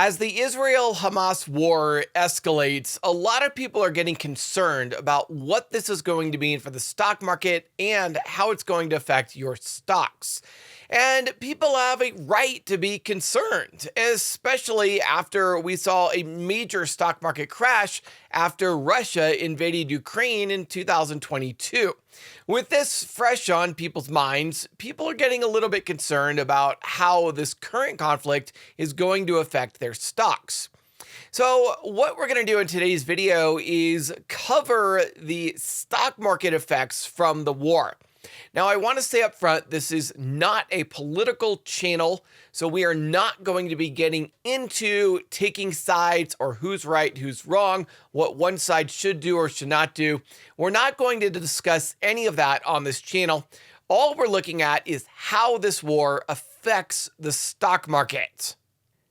As the Israel-Hamas war escalates, a lot of people are getting concerned about what this is going to mean for the stock market and how it's going to affect your stocks. And people have a right to be concerned, especially after we saw a major stock market crash after Russia invaded Ukraine in 2022. With this fresh on people's minds, people are getting a little bit concerned about how this current conflict is going to affect their stocks. So what we're going to do in today's video is cover the stock market effects from the war. Now, I want to say up front, this is not a political channel, so we are not going to be getting into taking sides or who's right, who's wrong, what one side should do or should not do. We're not going to discuss any of that on this channel. All we're looking at is how this war affects the stock market.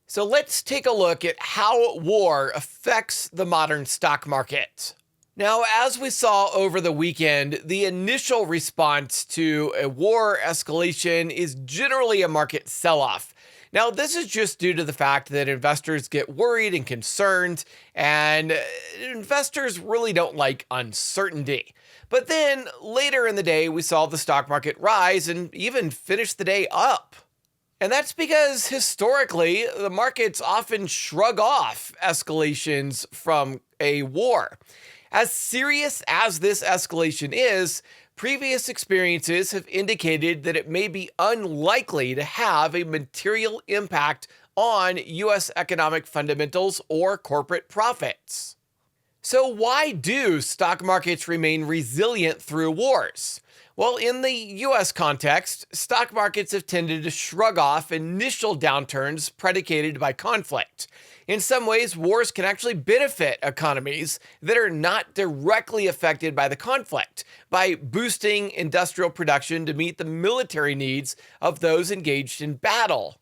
So let's take a look at how war affects the modern stock market. Now, as we saw over the weekend, the initial response to a war escalation is generally a market sell-off. Now, this is just due to the fact that investors get worried and concerned, and investors really don't like uncertainty. But then later in the day, we saw the stock market rise and even finish the day up. And that's because historically, the markets often shrug off escalations from a war. As serious as this escalation is, previous experiences have indicated that it may be unlikely to have a material impact on U.S. economic fundamentals or corporate profits. So why do stock markets remain resilient through wars? Well, in the U.S. context, stock markets have tended to shrug off initial downturns predicated by conflict. In some ways, wars can actually benefit economies that are not directly affected by the conflict by boosting industrial production to meet the military needs of those engaged in battle.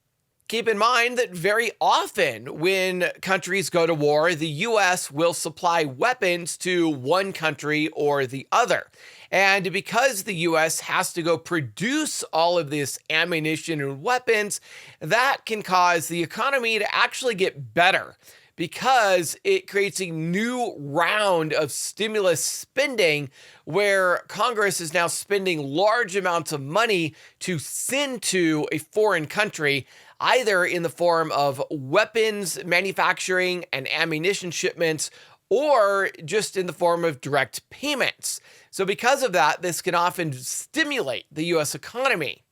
Keep in mind that very often when countries go to war, the U.S. will supply weapons to one country or the other. And because the U.S. has to go produce all of this ammunition and weapons, that can cause the economy to actually get better because it creates a new round of stimulus spending where Congress is now spending large amounts of money to send to a foreign country, either in the form of weapons manufacturing and ammunition shipments or just in the form of direct payments. So because of that, this can often stimulate the U.S. economy.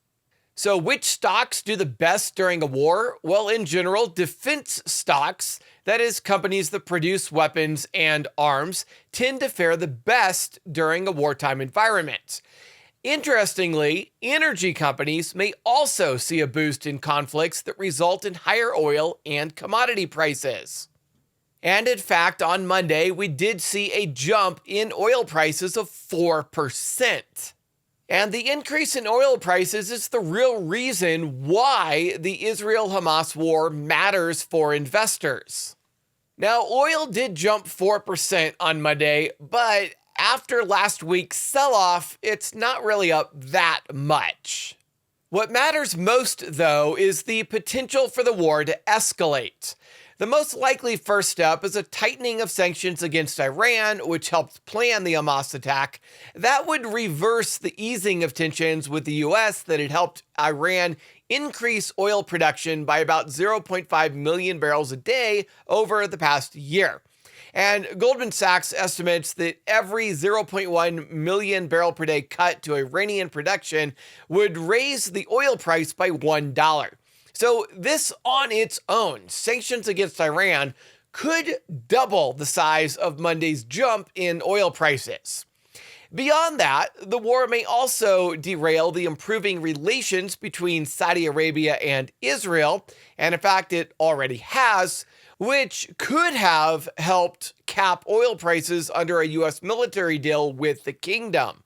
So which stocks do the best during a war? Well, in general, defense stocks, that is companies that produce weapons and arms, tend to fare the best during a wartime environment. Interestingly, energy companies may also see a boost in conflicts that result in higher oil and commodity prices. And in fact, on Monday, we did see a jump in oil prices of 4%. And the increase in oil prices is the real reason why the Israel-Hamas war matters for investors. Now, oil did jump 4% on Monday, but after last week's sell-off, it's not really up that much. What matters most, though, is the potential for the war to escalate. The most likely first step is a tightening of sanctions against Iran, which helped plan the Hamas attack. That would reverse the easing of tensions with the U.S. that had helped Iran increase oil production by about 0.5 million barrels a day over the past year. And Goldman Sachs estimates that every 0.1 million barrel per day cut to Iranian production would raise the oil price by $1. So this on its own, sanctions against Iran, could double the size of Monday's jump in oil prices. Beyond that, the war may also derail the improving relations between Saudi Arabia and Israel, and in fact it already has, which could have helped cap oil prices under a U.S. military deal with the kingdom.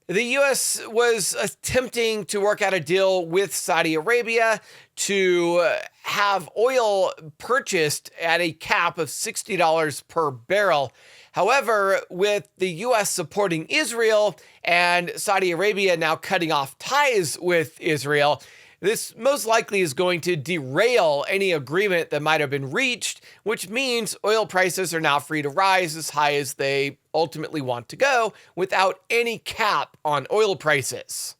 The U.S. was attempting to work out a deal with Saudi Arabia to have oil purchased at a cap of $60 per barrel. However, with the U.S. supporting Israel and Saudi Arabia now cutting off ties with Israel, This most likely is going to derail any agreement that might have been reached, which means oil prices are now free to rise as high as they ultimately want to go without any cap on oil prices.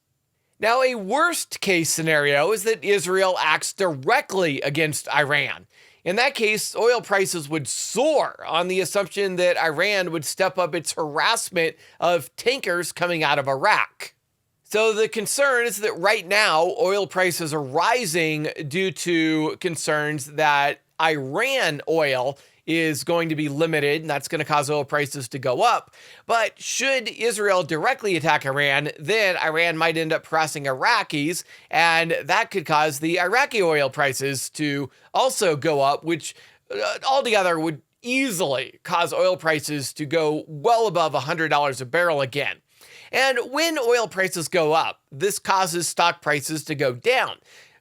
Now, a worst case scenario is that Israel acts directly against Iran. In that case, oil prices would soar on the assumption that Iran would step up its harassment of tankers coming out of Iraq. So the concern is that right now, oil prices are rising due to concerns that Iran oil is going to be limited, and that's going to cause oil prices to go up. But should Israel directly attack Iran, then Iran might end up harassing Iraqis, and that could cause the Iraqi oil prices to also go up, which altogether would easily cause oil prices to go well above $100 a barrel again. And when oil prices go up, this causes stock prices to go down.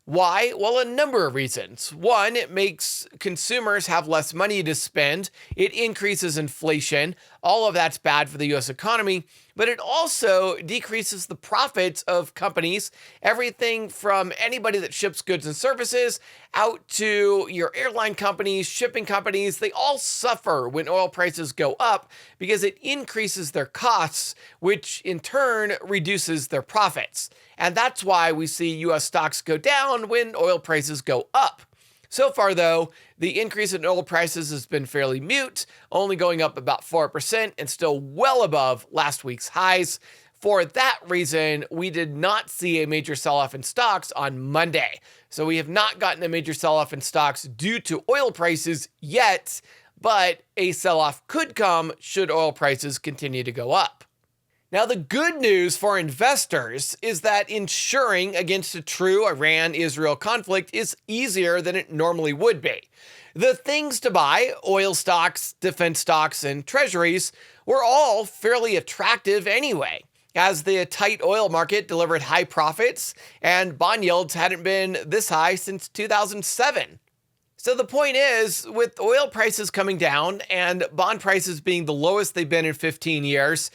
Why? Well, a number of reasons. One, it makes consumers have less money to spend. It increases inflation. All of that's bad for the U.S. economy, but it also decreases the profits of companies, everything from anybody that ships goods and services out to your airline companies, shipping companies. They all suffer when oil prices go up because it increases their costs, which in turn reduces their profits. And that's why we see U.S. stocks go down when oil prices go up. So far, though, the increase in oil prices has been fairly mute, only going up about 4% and still well above last week's highs. For that reason, we did not see a major sell-off in stocks on Monday. So we have not gotten a major sell-off in stocks due to oil prices yet, but a sell-off could come should oil prices continue to go up. Now, the good news for investors is that insuring against a true Iran-Israel conflict is easier than it normally would be. The things to buy, oil stocks, defense stocks, and treasuries, were all fairly attractive anyway, as the tight oil market delivered high profits and bond yields hadn't been this high since 2007. So the point is, with oil prices coming down and bond prices being the lowest they've been in 15 years,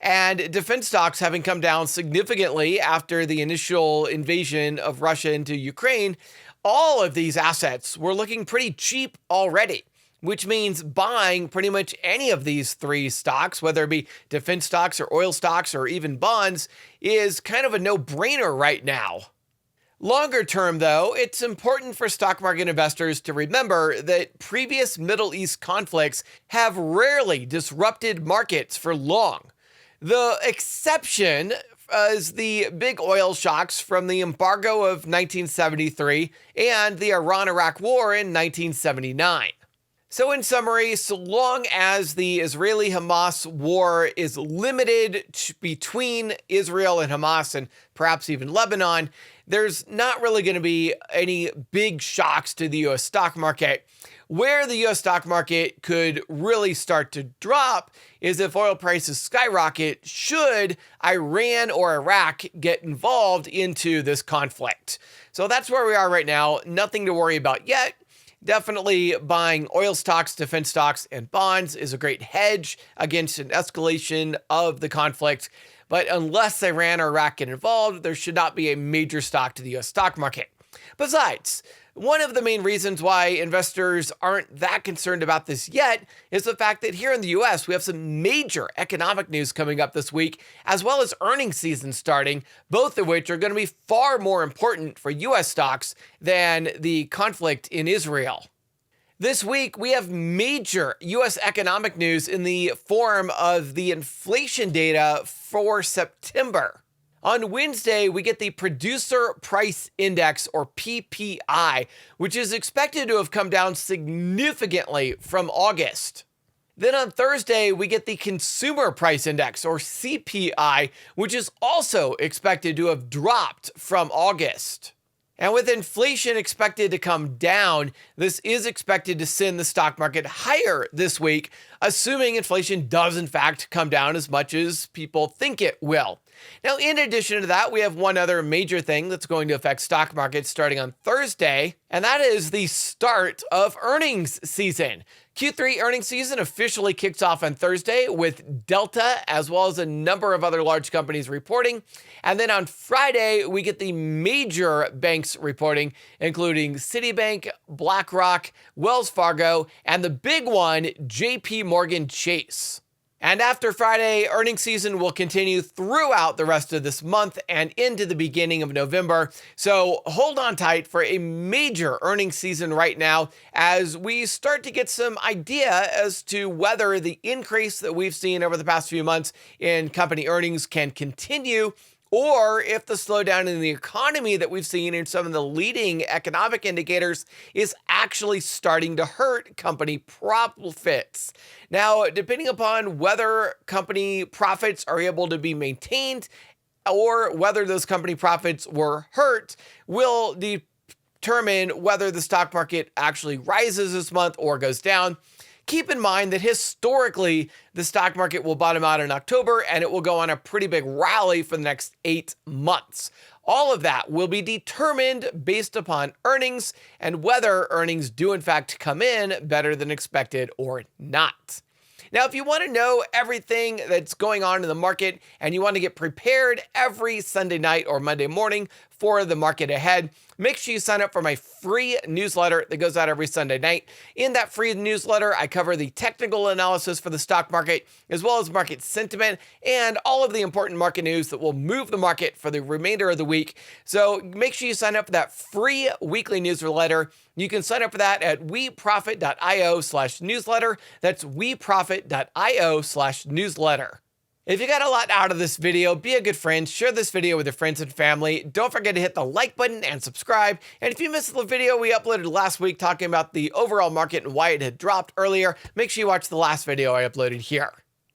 and defense stocks having come down significantly after the initial invasion of Russia into Ukraine, all of these assets were looking pretty cheap already, which means buying pretty much any of these three stocks, whether it be defense stocks or oil stocks or even bonds, is kind of a no-brainer right now. Longer term, though, it's important for stock market investors to remember that previous Middle East conflicts have rarely disrupted markets for long. The exception is the big oil shocks from the embargo of 1973 and the Iran-Iraq War in 1979. So in summary, so long as the Israeli-Hamas war is limited between Israel and Hamas and perhaps even Lebanon, there's not really going to be any big shocks to the U.S. stock market. Where the U.S. stock market could really start to drop is if oil prices skyrocket should Iran or Iraq get involved into this conflict. So that's where we are right now. Nothing to worry about yet. Definitely buying oil stocks, defense stocks, and bonds is a great hedge against an escalation of the conflict. But unless Iran or Iraq get involved, there should not be a major shock to the U.S. stock market. Besides, one of the main reasons why investors aren't that concerned about this yet is the fact that here in the US, we have some major economic news coming up this week, as well as earnings season starting, both of which are going to be far more important for US stocks than the conflict in Israel. This week, we have major U.S. economic news in the form of the inflation data for September. On Wednesday, we get the Producer Price Index, or PPI, which is expected to have come down significantly from August. Then on Thursday, we get the Consumer Price Index, or CPI, which is also expected to have dropped from August. And with inflation expected to come down, this is expected to send the stock market higher this week, assuming inflation does in fact come down as much as people think it will. Now, in addition to that, we have one other major thing that's going to affect stock markets starting on Thursday, and that is the start of earnings season. Q3 earnings season officially kicks off on Thursday with Delta as well as a number of other large companies reporting. And then on Friday, we get the major banks reporting, including Citibank, BlackRock, Wells Fargo, and the big one, JP Morgan Chase. And after Friday, earnings season will continue throughout the rest of this month and into the beginning of November. So hold on tight for a major earnings season right now as we start to get some idea as to whether the increase that we've seen over the past few months in company earnings can continue, or if the slowdown in the economy that we've seen in some of the leading economic indicators is actually starting to hurt company profits. Now, depending upon whether company profits are able to be maintained or whether those company profits were hurt, will determine whether the stock market actually rises this month or goes down. Keep in mind that historically, the stock market will bottom out in October and it will go on a pretty big rally for the next 8 months. All of that will be determined based upon earnings and whether earnings do in fact come in better than expected or not. Now, if you want to know everything that's going on in the market and you want to get prepared every Sunday night or Monday morning for the market ahead, make sure you sign up for my free newsletter that goes out every Sunday night. In that free newsletter, I cover the technical analysis for the stock market, as well as market sentiment and all of the important market news that will move the market for the remainder of the week. So make sure you sign up for that free weekly newsletter. You can sign up for that at weprofit.io/newsletter. That's weprofit.io/newsletter. If you got a lot out of this video, be a good friend, share this video with your friends and family. Don't forget to hit the like button and subscribe. And if you missed the video we uploaded last week talking about the overall market and why it had dropped earlier, make sure you watch the last video I uploaded here.